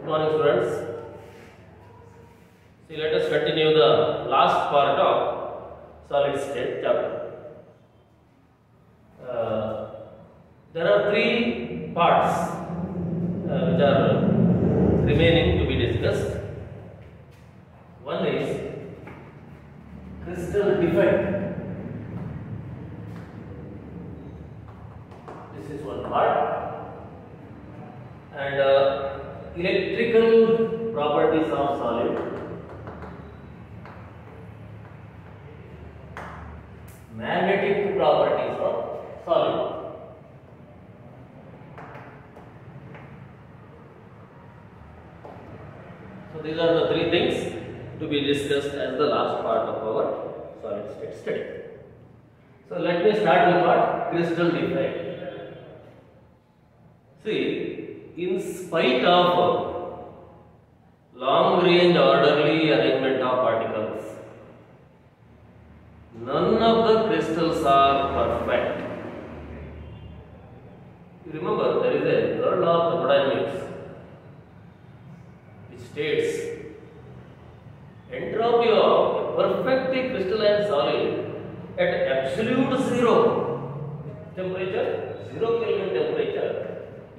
morning, students. See, let us continue the last part of solid state chapter. There are three parts which are remaining to be discussed. One is crystal defect. This is one part, and electrical properties of solid, magnetic properties of solid. So these are the three things to be discussed as the last part of our solid state study. So let me start with what? Crystal defect. See, in spite of long range orderly arrangement of particles, none of the crystals are perfect. You remember, there is a third law of thermodynamics which states entropy of a perfectly crystalline solid at absolute zero temperature, 0 Kelvin temperature,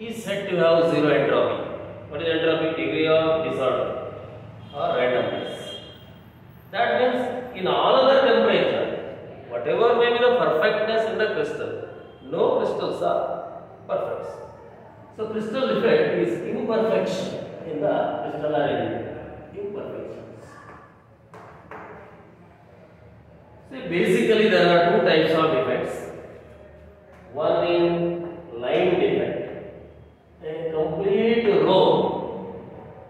is said to have zero entropy. What is entropy? Degree of disorder or randomness. That means in all other temperature, whatever may be the perfectness in the crystal, no crystals are perfect. So crystal defect is imperfection in the crystal arrangement. Imperfections. See, basically there are two types of defects. One in line defect. A complete row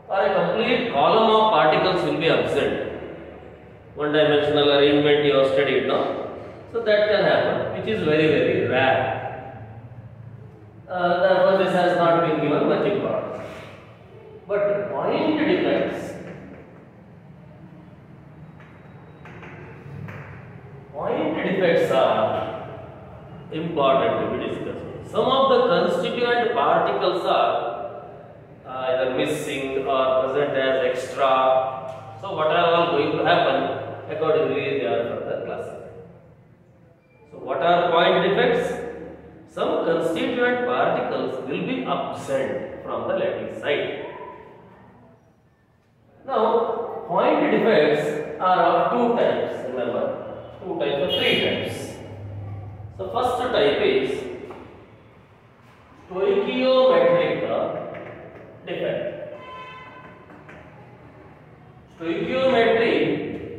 or a complete column of particles will be absent. One dimensional arrangement you have studied now. So that can happen, which is very, very rare. Therefore this has not been given much importance. But point defects, are important to be discussed. Some of the constituent particles are either missing or present as extra. So what are all going to happen? Accordingly they are further classified. So what are point defects? Some constituent particles will be absent from the lattice side. Now point defects are of two types. Remember, two types or three types. So first type is stoichiometric defect. Stoichiometry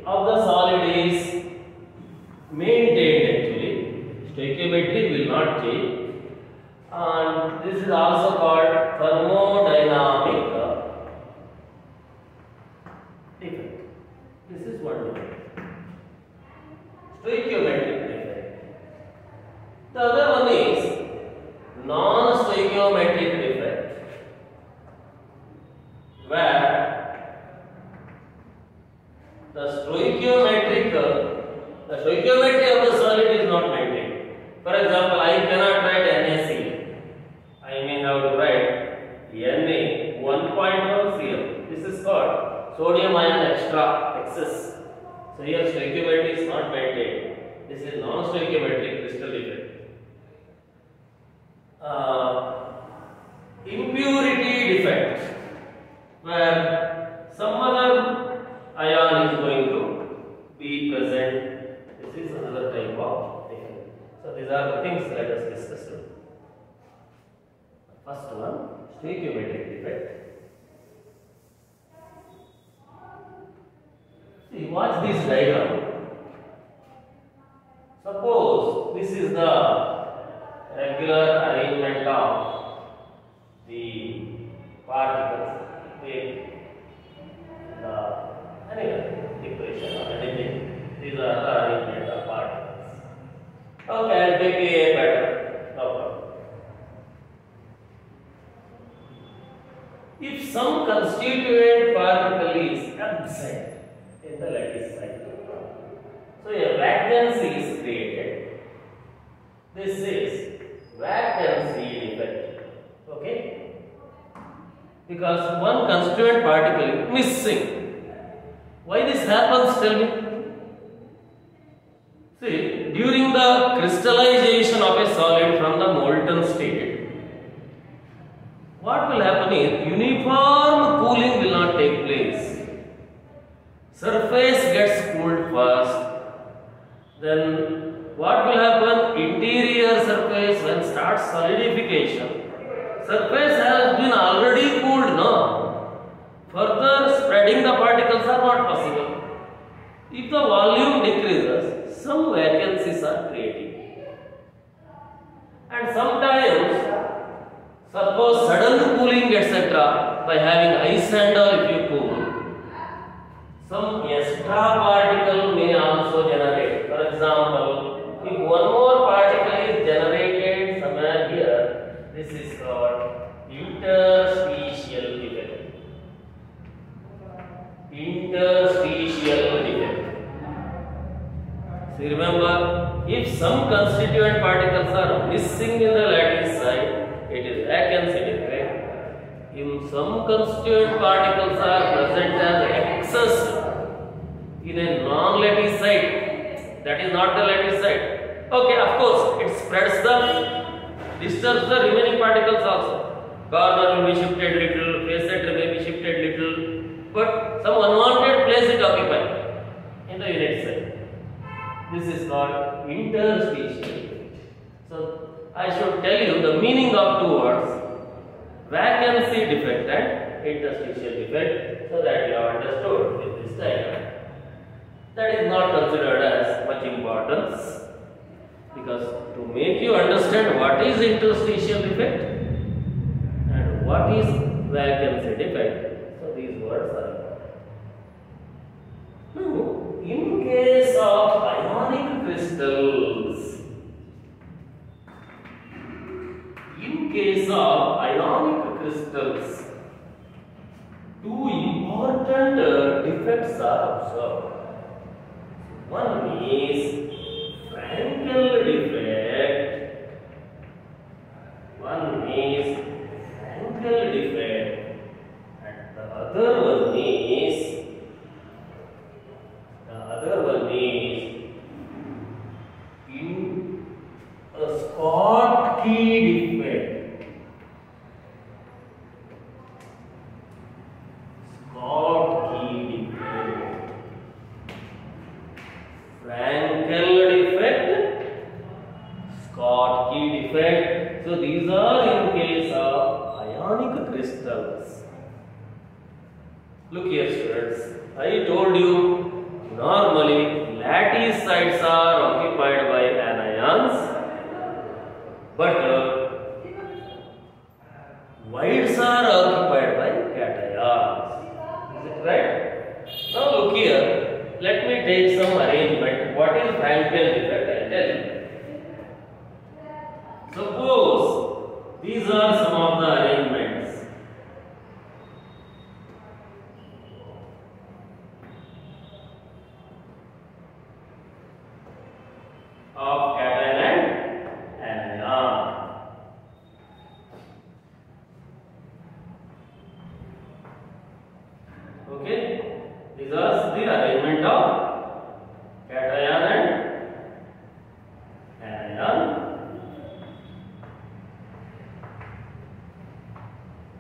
of the solid is maintained actually. Stoichiometry will not change, and this is also called thermodynamic defect. This is one defect. Stoichiometric defect. The other one is non-stoichiometric defect, where the stoichiometry of the solid is not maintained. For example, I cannot write NaCl. I may have to write Na 1.1 Cl. This is called sodium ion extra excess. So here stoichiometry is not maintained. This is non-stoichiometric crystal defect. Impurity defect, where some other ion is going to be present. This is another type of defect. So these are the things let us discuss today. First one, stoichiometric defect. See, watch this diagram. Suppose this is the regular arrangement of the particles with the equation or anything. These are the arrangement of particles. Okay, I'll take A pattern. No problem. If some constituent particle is absent in the lattice side, so a vacancy is created. This is vacancy defect. Okay. Because one constituent particle is missing. Why this happens, tell me? See, during the crystallization of a solid from the molten state, what will happen is uniform cooling will not take place. Surface gets cooled first. Then what will happen? Interior surface, when starts solidification, surface has been already cooled now. Further spreading the particles are not possible. If the volume decreases, some vacancies are created. And sometimes, suppose sudden cooling etc. by having ice and all, if you cool, some extra particle may also generate. For example, if one more particle is generated somewhere here, this is called interstitial defect. Interstitial defect. So remember, if some constituent particles are missing in the lattice side, it is vacancy defect. If some constituent particles are present as excess in a non-lattice side, that is not the lattice side. Okay, of course, it spreads disturbs the remaining particles also. Corner will be shifted little, facet may be shifted little, but some unwanted place it occupies in the unit side. This is called interstitial. So I should tell you the meaning of two words: vacancy defect and interstitial defect, so that you have understood with this diagram. That is not considered as much importance, because to make you understand what is interstitial defect and what is vacancy defect, so these words are important. Now, in case of ionic crystals, two important defects are observed. One is Frankel defect. One is Frankel defect, and the other one is in a Schottky defect. Schottky defect. Frankel defect, Schottky defect. So these are in case of ionic crystals. Look here, students. I told you normally lattice sites are occupied by anions, but voids are occupied by cations. Is it right? Now look here. Let me take some arrangement. What is Frankel defect? I'll tell you. Suppose these are some of the arrangements. Of cation and anion. Okay, these are the arrangement of cation and anion.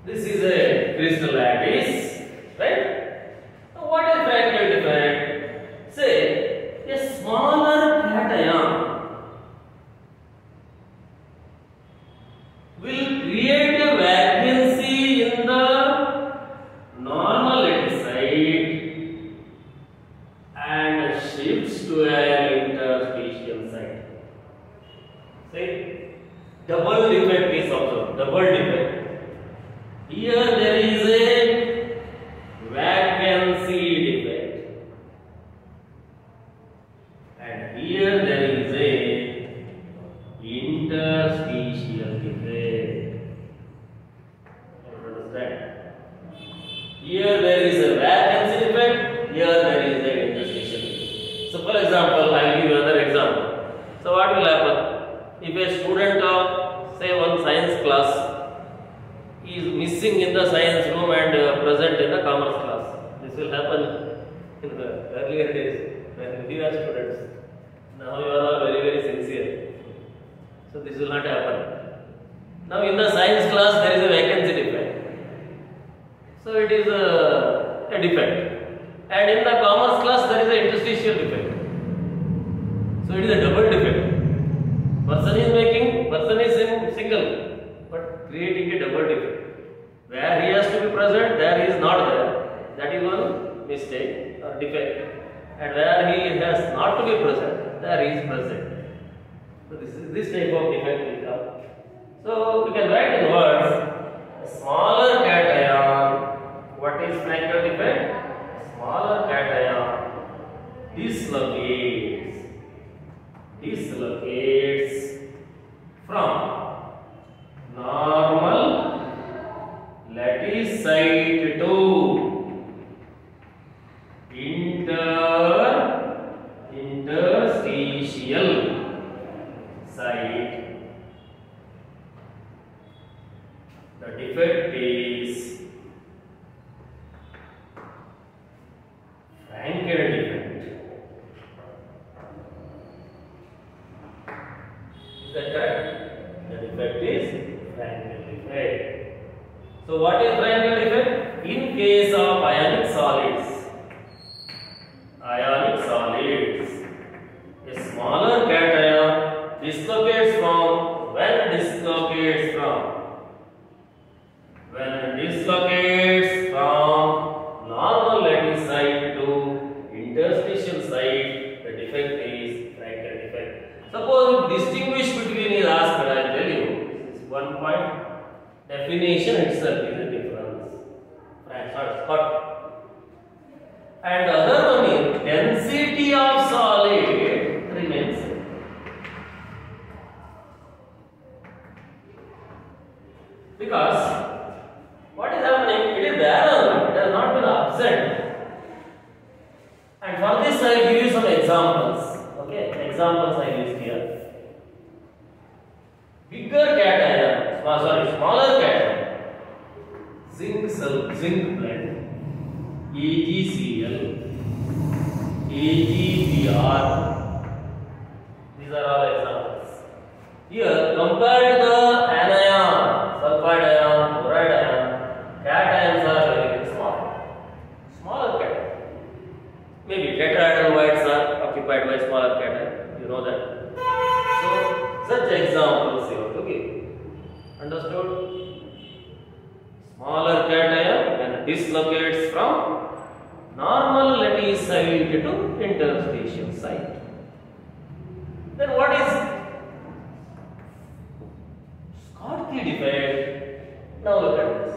This is a crystal lattice, right? Now what is Frankel defect? Say a smaller cation will create a vacancy in the normal lattice side and shifts to an interstitial side. See, double defect is observed. Double defect. Here there is a vacancy defect, and here there is a interstitial defect. Understand? Here there is a vacancy defect, here there is an interstitial defect. So for example, I will give you another example. So what will happen? If a student of say one science class is missing missing in the science room and present in the commerce class. This will happen in the earlier days when we were students. Now you are all very, very sincere. So this will not happen. Now in the science class there is a vacancy defect. So it is a defect. And in the commerce class there is an interstitial defect. So it is a double defect. Person is in single, but creating a double defect. Where he has to be present, there he is not there. That is one mistake or defect. And where he has not to be present, there he is present. So this type of defect will come. So we can write in words, a smaller cation. What is Frankel defect? A smaller cation dislocates from normal lattice site to interstitial site. The defect is Frankel defect. Is that correct? The defect is Frankel defect. So what is Frankel defect? In case of ionic solids, a smaller cation dislocates from normal lattice site to interstitial site. The defect is Frankel defect. Suppose distinguish between is asked, I will tell you. This is one point. Definition itself is a difference. And the other one is density of solid remains same. Because what is happening? It is there only. It has not been absent. And for this I will give you some examples. Okay, examples I use here. Bigger cation, smaller cation, zinc blend, AgCl, AgBr. These are all examples. Here, compared to the anion, sulfide ion, chloride ion, cations are very smaller cation. Maybe tetrahedral whites are occupied by smaller cation. You know that. So, such examples you have to give. Understood? Smaller cation when dislocates from normal lattice site to interstitial site. Then what is Schottky defect? Now look at this.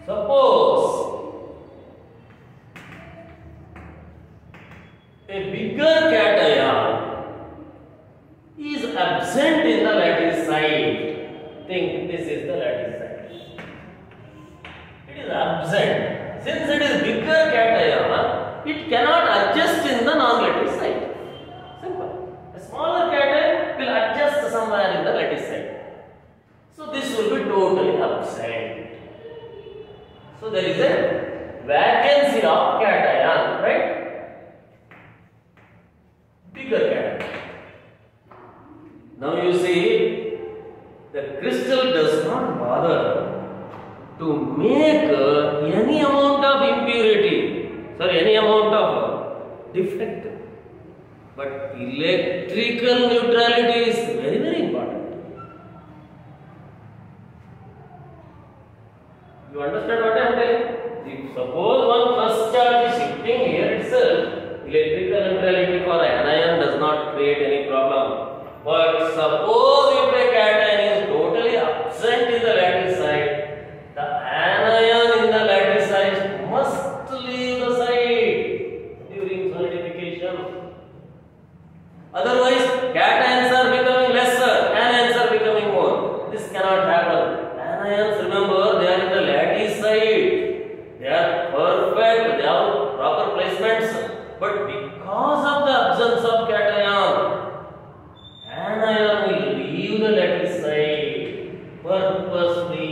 Suppose a bigger cation is absent in the lattice site. Think this is the lattice site. It is absent. Since it is bigger cation, it cannot adjust in the non-lattice site. Simple. A smaller cation will adjust somewhere in the lattice site. So this will be totally absent. So there is a vacancy of cation, right? Bigger cation. Now you see, the crystal does not bother to make any amount of impurity, any amount of defect. But electrical neutrality is very, very important. You understand what I am telling? If suppose one first charge is shifting here itself, electrical neutrality for anion does not create any problem. But suppose if a cation is totally absent in the lattice site, the anion in the lattice site must leave the site during solidification. Otherwise, cations are becoming lesser, anions are becoming more. This cannot happen. Anions, remember, they are in the lattice site. They are perfect. They have proper place but because of the absence of cation, anion will leave the lattice side purposely.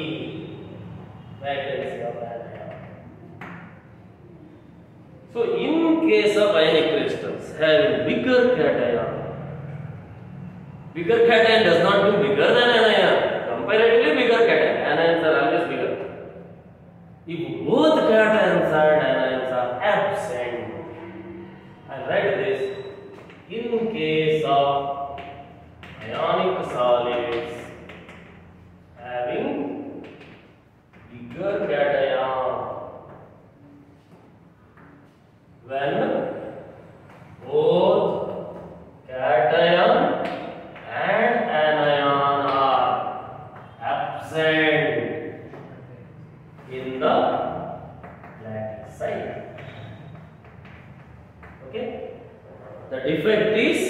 Vacancy of anion. So, in case of ionic crystals having bigger cation does not mean bigger than anion. Comparatively bigger cation. Anions are always bigger. If both cations and anions are absent, I write this. In case of ionic solids having bigger cation, when both cation and anion are absent in the lattice side. Okay? The defect is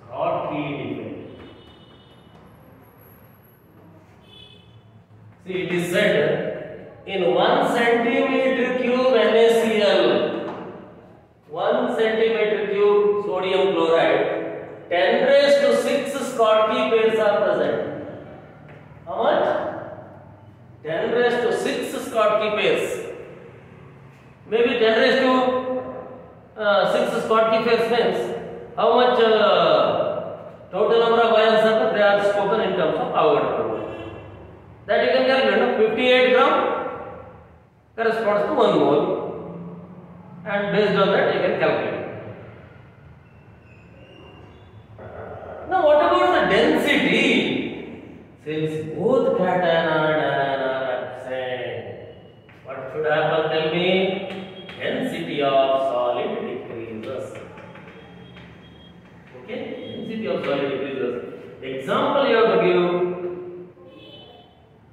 Schottky defect. See, it is said in 1 centimeter cube NaCl, 1 centimeter cube sodium chloride, 10 raised to 6 Schottky pairs are present. How much? 10 raised to 6 Schottky pairs. Maybe 10 raised to 6 Schottky pairs means how much total number of ions are they are spoken in terms of Avogadro. That you can calculate. 58 gram corresponds to 1 mole, and based on that you can calculate. Now what about the density? Since both cation and anion are absent, what should happen? Tell me. Density of solid decreases. Okay? Density of solid decreases. Example you have to give.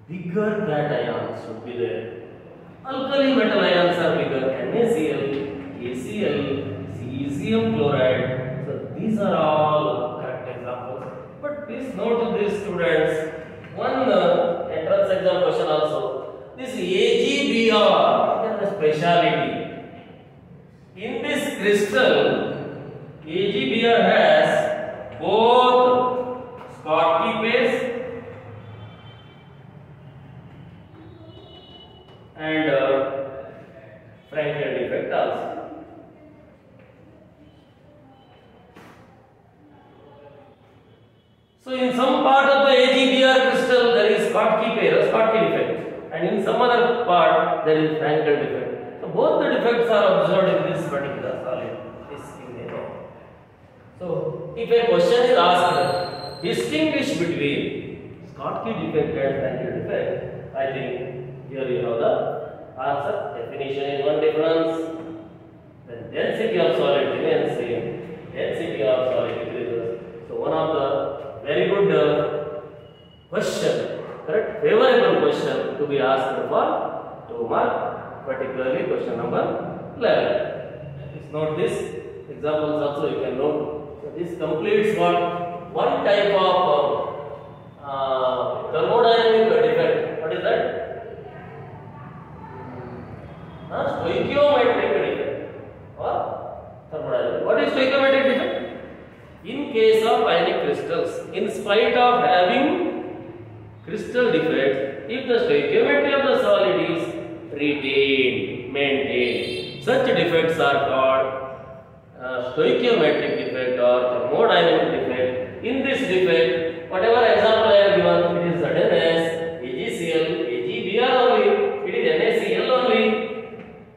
Bigger cations should be there. Alkali metal ions are bigger. NaCl, ACl, cesium chloride. So these are all correct examples. But please note this, students. One entrance exam question also. This AgBr is a speciality. In this crystal, AgBr has both Schottky pairs and Frankel defect also. So in some part of the AgBr crystal there is Schottky pair, Schottky defect, and in some other part there is Frankel defect. So both the defects are observed in this particular solid. This you may know. So if a question is asked, distinguish between Schottky defect and Frankel defect, I think here you have the answer. Definition is one difference. The density of solid remains same. Density of solid decreases. So one of the very good question, correct, favorable question to be asked for 2 mark, particularly question number 11. Please note this. Examples also you can note. So this completes one type of thermodynamic defect. What is that? Stoichiometric defect or thermodynamic. What is stoichiometric defect? In case of ionic crystals, in spite of having crystal defects, if the stoichiometry of the solid is maintained, such defects are called stoichiometric defect or thermodynamic defect. In this defect, whatever example I have given, it is ZnS, AgCl, AgBr only, it is NaCl only.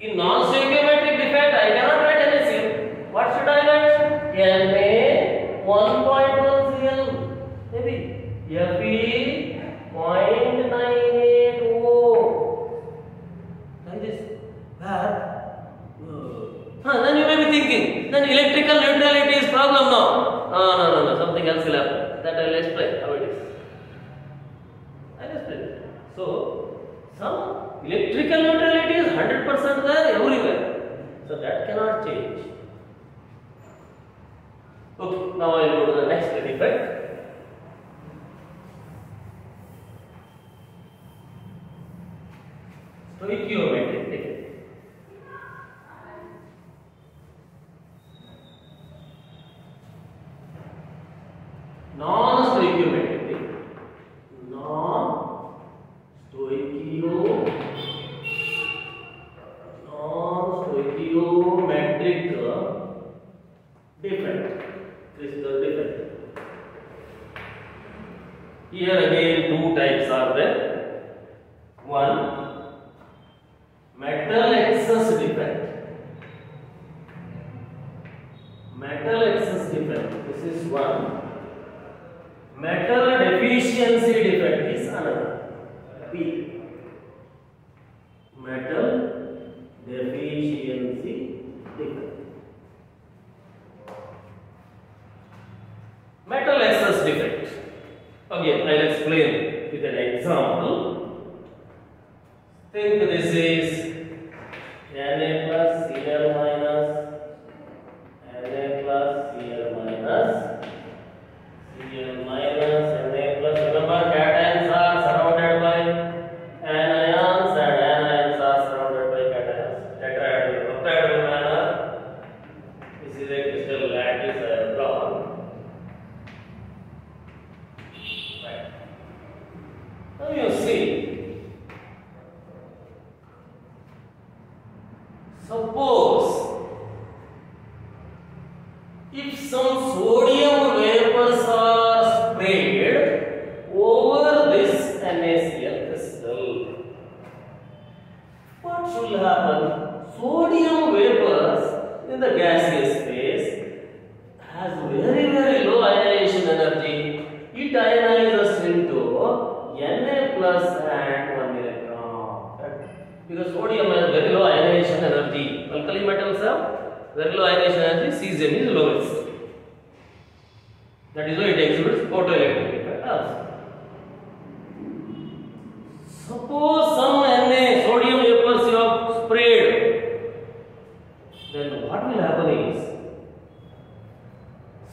In non-stoichiometric defect, I cannot write NaCl. What should I write? Na 1.1Cl, maybe Fe 0.980. Like this. Then you may be thinking, then electrical neutrality is problem now. No, something else will happen. That I will explain how it is. I will explain. So, some electrical neutrality is 100% there everywhere. So that cannot change. Okay, now I will go to the next defect. Stoichiometry. stoichiometric defect. Non-stoichiometric defect. Non-stoichiometric defect. Crystal defect. Here again two types are there. One, metal excess defect. Metal excess defect. This is one. Metal deficiency defect is another. B. Metal deficiency defect. Metal excess defect. Again, I'll explain with an example. Think this is Na plus Cl minus, Na plus Cl minus, Cl minus, Na plus. Remember, cations are surrounded by anions and anions are surrounded by cations. Tetrahedral, octahedral manner. This is a crystal lattice I have drawn. Right. Now you see. Suppose if some sodium vapors are sprayed over this NaCl crystal, what should happen? Sodium vapors in the gaseous phase has very low ionization energy. It ionizes into Na plus and 1 electron. Because sodium has very low ionization energy. Alkali metals have very low ionization energy. Cesium is lowest. That is why it exhibits photoelectric effect also. Suppose some Na sodium vapors you have sprayed, then what will happen is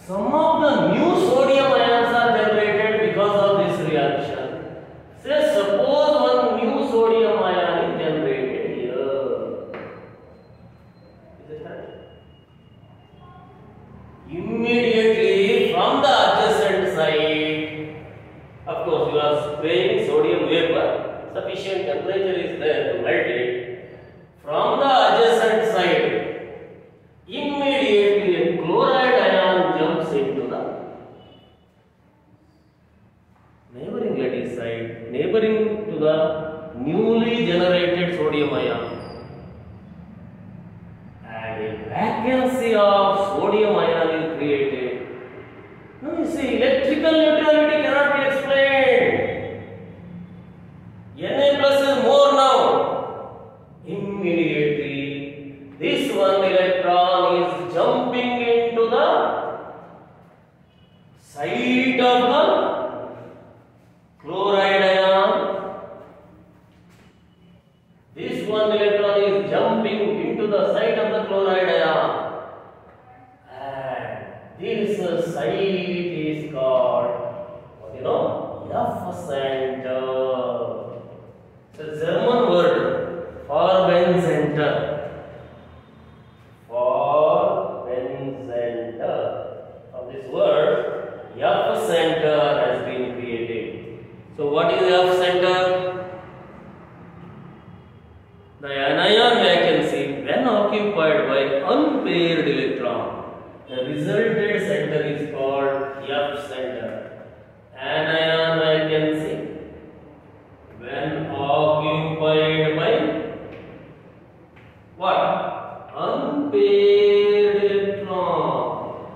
some of the new sodium ions are generated because of this reaction. Say suppose one new sodium ion is generated here. Is it right? Immediately from the adjacent side, of course you are spraying sodium vapor, sufficient temperature is there to melt it. From the adjacent side, immediately a chloride ion jumps into the neighboring lattice side, neighboring to the newly generated sodium ion, and a vacancy of sodium ion is created. Now you see, electrical neutrality cannot be explained. Na plus is more now. Immediately, this one electron is jumping into the site of the chloride ion. This one electron is jumping into the site of the chloride ion. And this site is called, what you know, F center. It's a German word, Farben-Center. Farben-Center. From this word, F center has been created. So what is F center? The anion vacancy when occupied by unpaired electron. The resultant center is called F center. Anion vacancy when occupied by what? Unpaired electron.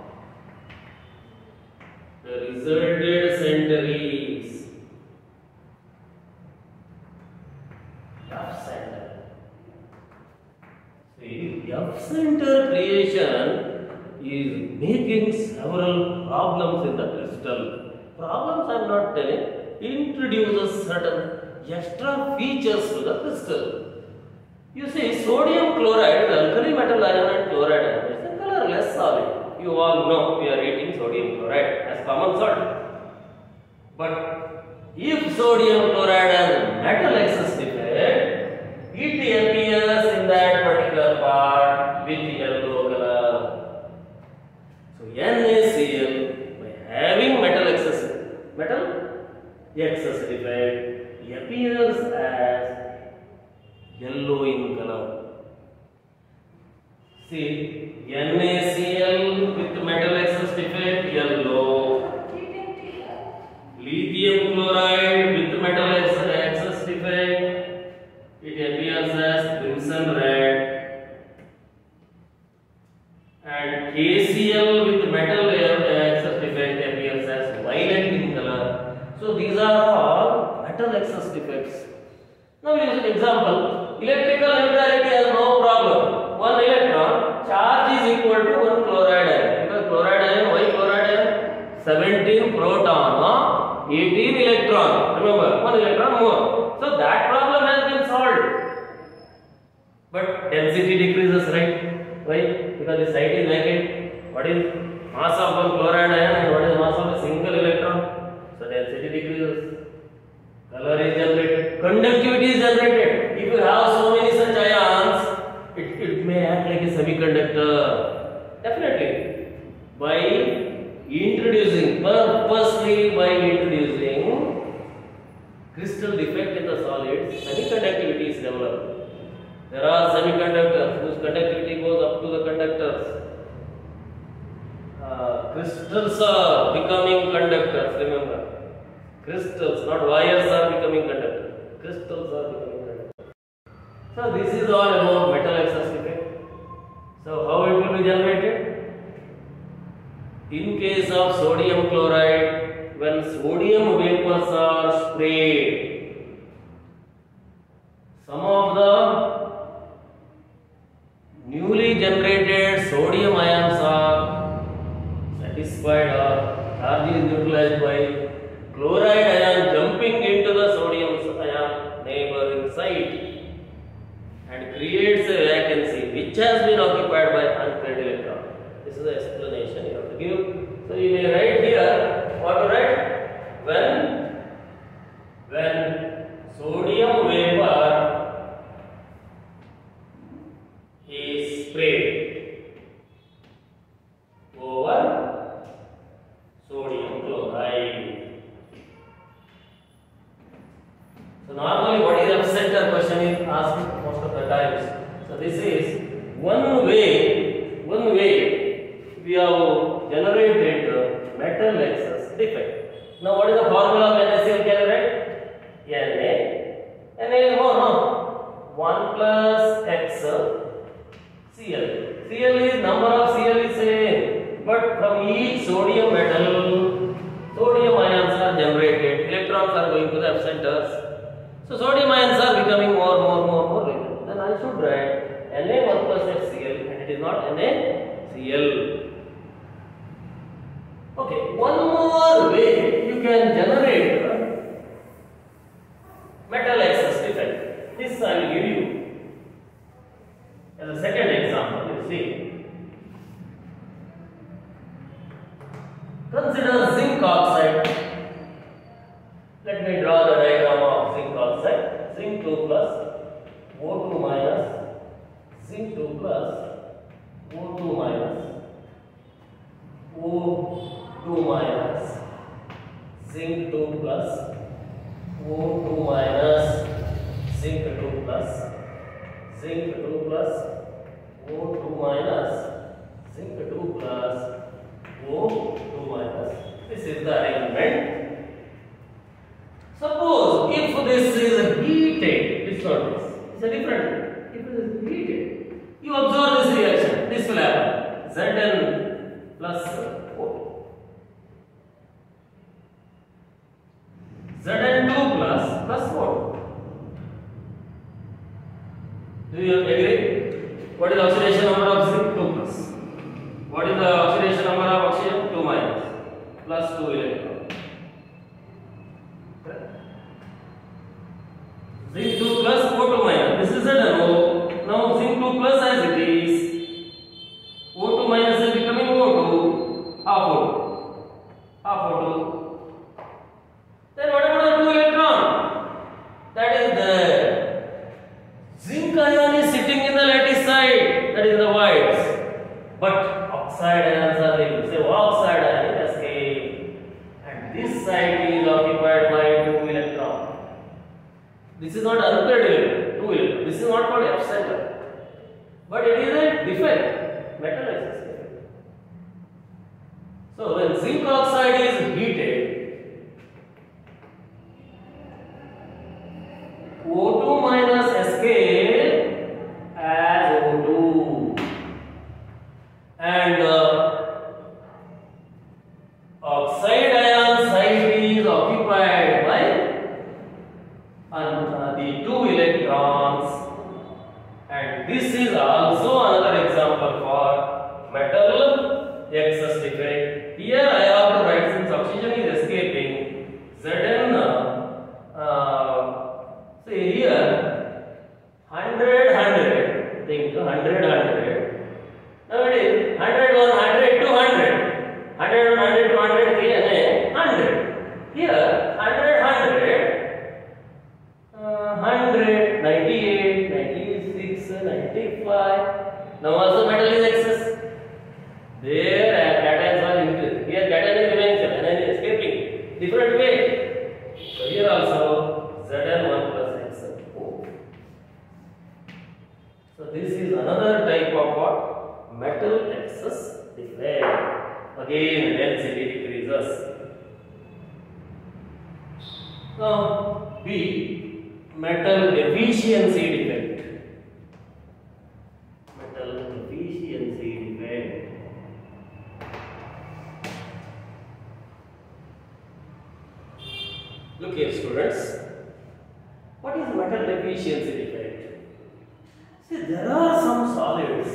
The resultant center is F center. See, F center creation is making several problems in the crystal. Problems I am not telling, introduces certain extra features to the crystal. You see, sodium chloride is alkali metal ion and chloride ion. It's a colorless solid. You all know we are eating sodium chloride as common salt. But if sodium chloride has metal excess defect, it appears yellow in color. See, NaCl with metal excess defect, yellow. Lithium chloride with metal excess defect, it appears as crimson red. And KCl with metal excess defect appears as violet in color. So these are all metal excess defects. Now use an example. Electrical neutrality has no problem. One electron charge is equal to one chloride ion. Because chloride ion, why chloride ion? 17 proton, 18 electron. Remember, one electron more. So that problem has been solved. But density decreases, right? Why? Because the site is vacant. What is mass of one chloride ion and what is mass of a single electron? So density decreases. Color is generated. Conductivity is generated. If you have so many such ions, it may act like a semiconductor. Definitely. By purposely by introducing crystal defect in the solids, semiconductivity is developed. There are semiconductors whose conductivity goes up to the conductors. Crystals are becoming conductors, remember. Crystals, not wires, are becoming conductors. Crystals are becoming conductors. So this is all about metal excess defect. So how it will be generated? In case of sodium chloride, when sodium vapors are sprayed, some of the newly generated sodium ions are satisfied or charge is neutralized by chloride ion jumping into the sodium ion neighboring site and creates a vacancy which has been occupied by unpaired electron. This is the explanation you have to give. So you may write here, what to write? When sodium vapor is sprayed over sodium chloride. So normally what is absenter question is asked most of the times. So this is one way we have generated metal excess defect. Now what is the formula of NaCl? Can you write? Na is more, no? 1 plus X Cl. Cl is number of Cl is same, but from each sodium metal, sodium ions are generated. Electrons are going to the absenters. So sodium ions are becoming more later. Then I should write Na 1 plus HCl, and it is not NaCl. Okay, one more way you can generate metal excess defect. This I will give you as a second example. You see, consider zinc oxide. Let me draw the diagram of zinc oxide. Zinc 2 plus O2 minus, zinc 2 plus O2 minus, O2 minus, zinc 2 plus O2 minus, zinc 2 plus, zinc 2 plus O2 minus, zinc 2 plus O2 minus. This is the arrangement. Suppose if this is heated, it's not this, it's a different. If it is heated, you observe this reaction. This will happen. Zn plus O. Zn2 plus O. Do you agree? What is the oxidation number of zinc? 2 plus. What is the oxidation number of oxygen? 2 minus. Plus 2 electron. Zinc 2 plus O2 minus. This is ZnO. Now zinc 2 plus as it is. O2 minus is becoming O2. Half O2. Half O2. Then what about the 2 electron? That is the zinc ion is sitting in the lattice side. That is the whites. But oxide ions are there. Say oxide ion escape. And this side is occupied by 2 electrons. This is not unpaired electron, 2 electrons. This is not called F center, but it is a defect, metal excess defect. So when zinc oxide is heated, O2 minus escape as O2, and oxide ion site is occupied by the 2 electrons, and this is also another example for metal excess defect. Here I have to write, since oxygen is escaping, Zn say here 100 100, think 100 100. Now it is 100 100 200, 100 100 200 again 100. Here 100 100 98 96 95. Now also metal is excess. There cations are increased. Here cation is remaining, anion is escaping. Different way. So here also Zn1 plus Xn4. So this is another type of what? Metal excess defect. Again density decreases. Now B, metal deficiency defect. Metal deficiency defect. Look here, students. What is metal deficiency defect? See, there are some solids,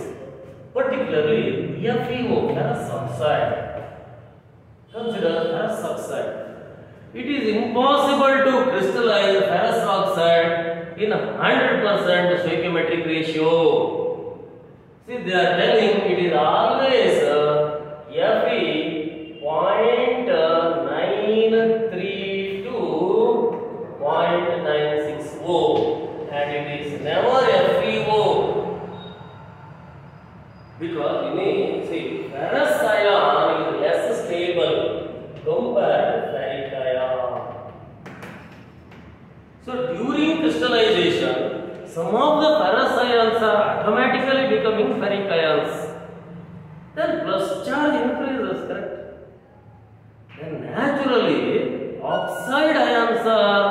particularly FeO, ferrous oxide. Consider ferrous oxide. It is impossible to crystallize ferrous oxide in 100% stoichiometric ratio. See, they are telling it is always Fe 0.93 to 0.960, and it is never FeO, because you may see ferrous ion is less stable compared to ferric ion. So during crystallization, some of the ferrous ions are automatically becoming ferric ions. Then plus charge increases, correct? Then naturally oxide ions are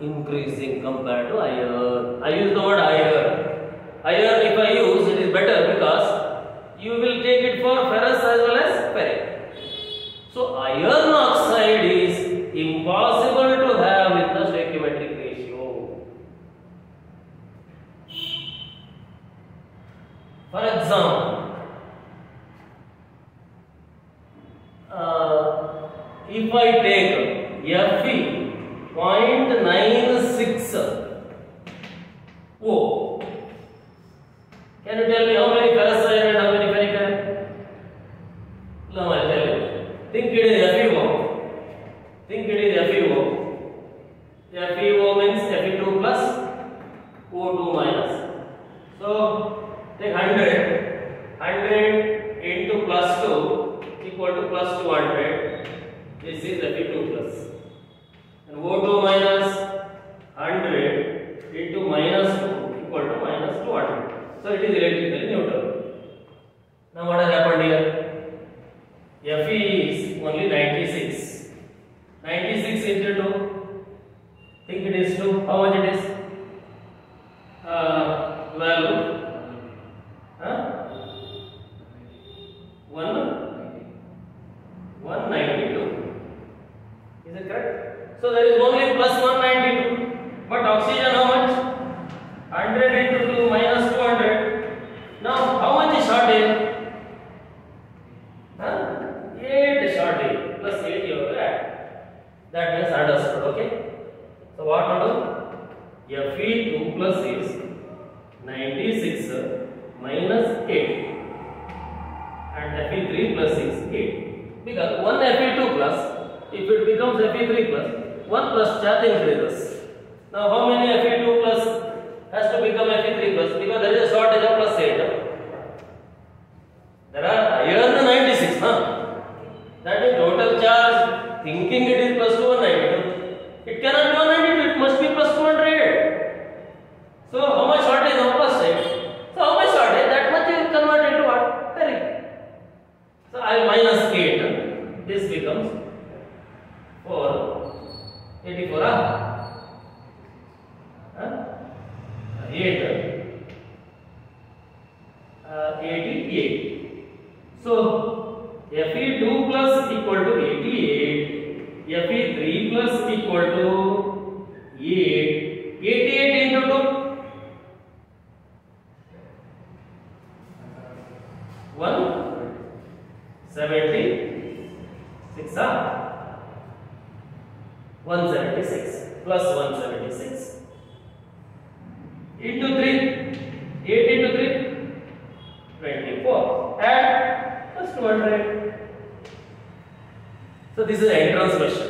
increasing compared to iron. I use the word iron. Iron, if I use, it is better because you will take it for ferrous as well as ferric. So iron oxide is impossible to have with the stoichiometric ratio. For example, if I take Fe 0.96 O, can you tell me how many ferrous iron and how many ferric iron? No, I tell you. Think it is FeO. Think it is FeO. FeO means Fe2 plus O2 minus. So take 100. 100 into plus 2 equal to plus 200. This is Fe2 plus. And O2 minus 100 into minus 2 equal to minus 200. So it is electrically neutral. Now what has happened here? Fe is only 96. 96 into 2. Think it is 2. How much it is? Value. 192. Is it correct? So there is only plus 192. But oxygen how much? 100 into 2 minus 200. Now how much is shortage? 8 shortage. Plus 8 you have to add. That means understood, okay? So what to do? Fe2 plus is 96 minus 8. And Fe3 plus is 8. Because 1 Fe2 plus, if it becomes Fe3 plus, 1 plus charge increases. Now how many Fe2 plus has to become Fe3 plus? Because there is a shortage of plus 8. There are iron 96. That means total charge, thinking it is plus 192. It cannot be 192, it must be plus 200. So how much shortage 88. So Fe2 plus equal to 88, Fe3 plus equal to 8, 88 into 2, 176, 176 plus 176 into 3, 8 into 3, 24, add plus 200. So this is entrance question.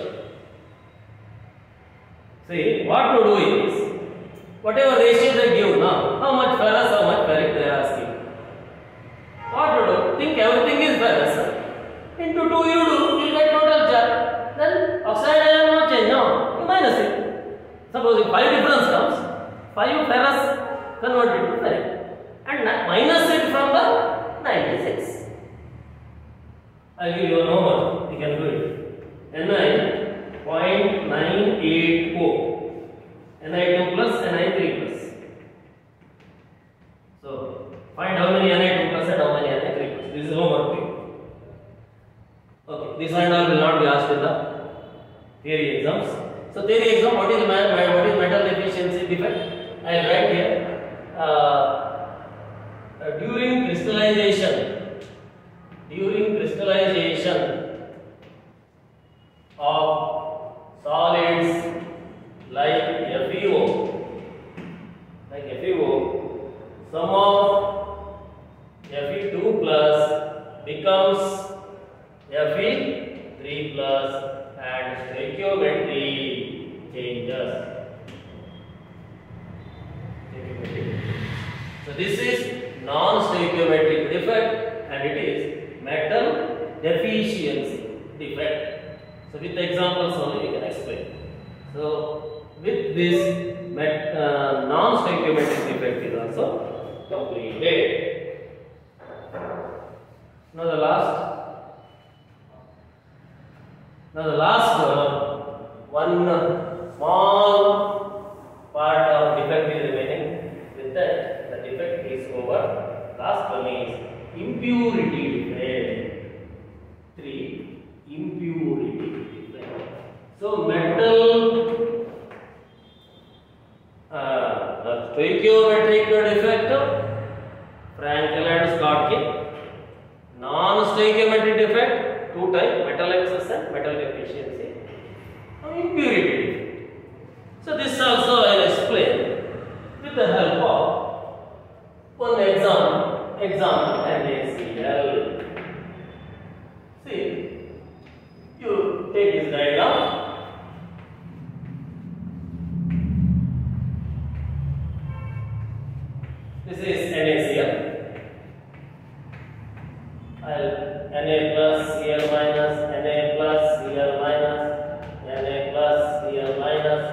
See, what to do is, whatever ratio they give now, how much ferrous, how much ferric they are asking. What to do? Think everything is ferrous. Into 2 you do, you get total charge. Then oxide ion no change, no, you minus it. Suppose if 5 difference comes, 5 ferrous converted to ferric, and minus it from the 96. I'll give you an homework, you can do it. Ni.980, Ni2 plus, Ni3 plus. So, find how many Ni2 plus and how many Ni3 plus. This is homework. Okay, this and all will not be asked in the theory exams. So, theory exam, what is metal deficiency defect? I will write here. During crystallization of solids like FeO, some of Fe2 plus becomes Fe3 plus and stoichiometry changes. So this is non-stoichiometric defect and it is metal deficiency defect. So with the examples only we can explain. So with this non-stoichiometric defect is also completed. Now the last one small part of defect is remaining. With that the defect is over. Last one is impurity defect. 3. Impurity defect. So metal stoichiometric defect, Frankel and Schottky. Non-stoichiometric defect, 2 types, metal excess and metal deficiency. Impurity defect. So this also I will explain with the help of one example NaCl. See, you take this diagram. This is NaCl. Na plus Cl minus, Na plus Cl minus, Na plus Cl minus,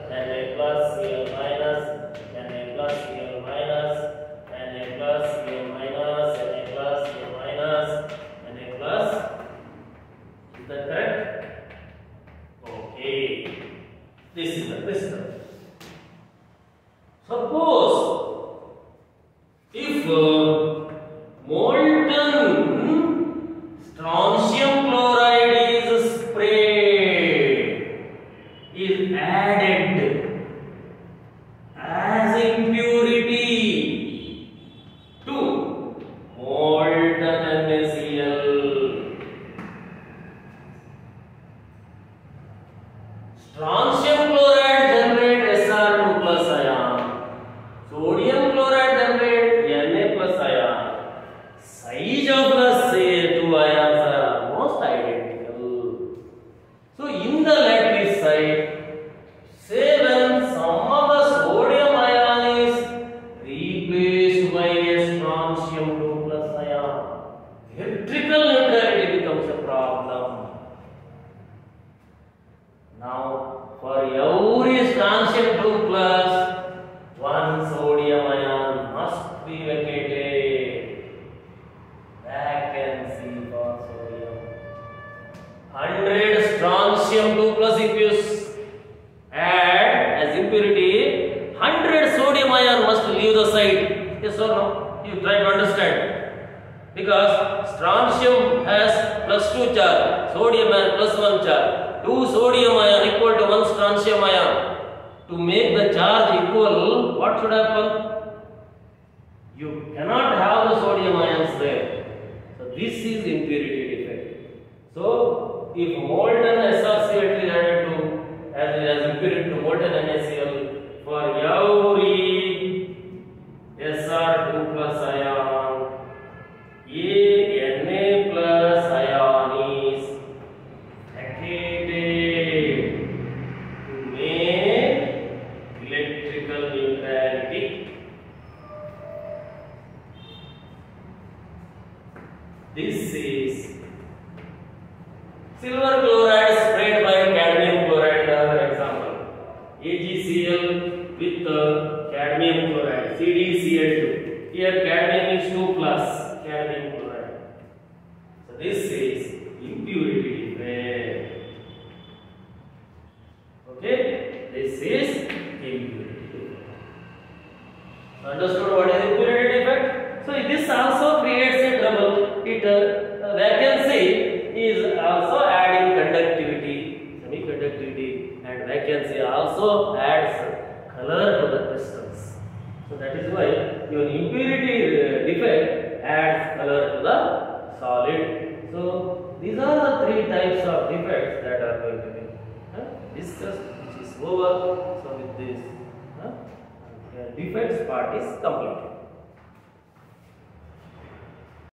Na plus Cl minus, Na plus Cl minus, Na plus Cl minus, Na plus Cl minus, Na plus. Is that correct? Okay. This is the crystal. Suppose if molten strontium chloride Yes or no? You try to understand. Because strontium has +2 charge, sodium has +1 charge. 2 sodium ion equal to 1 strontium ion. To make the charge equal, what should happen? You cannot have the sodium ions there. So this is impurity defect. So if molten SrCl is added to as impurity to molten NaCl, for every Sr2 plus ion, Na plus ion is vacated to make electrical neutrality. This is silver chloride sprayed by cadmium chloride, another example. AgCl with cadmium chloride, CdCl2. Here cadmium is 2 plus cadmium chloride. So this is impurity defect. Okay, this is impurity defect. Understood what is impurity defect? So this also creates a trouble. Vacancy is also adding conductivity, semiconductivity, and vacancy also adds color to the crystals. So that is why your impurity defect adds color to the solid. So these are the 3 types of defects that are going to be discussed, which is over. So with this defects part is completed.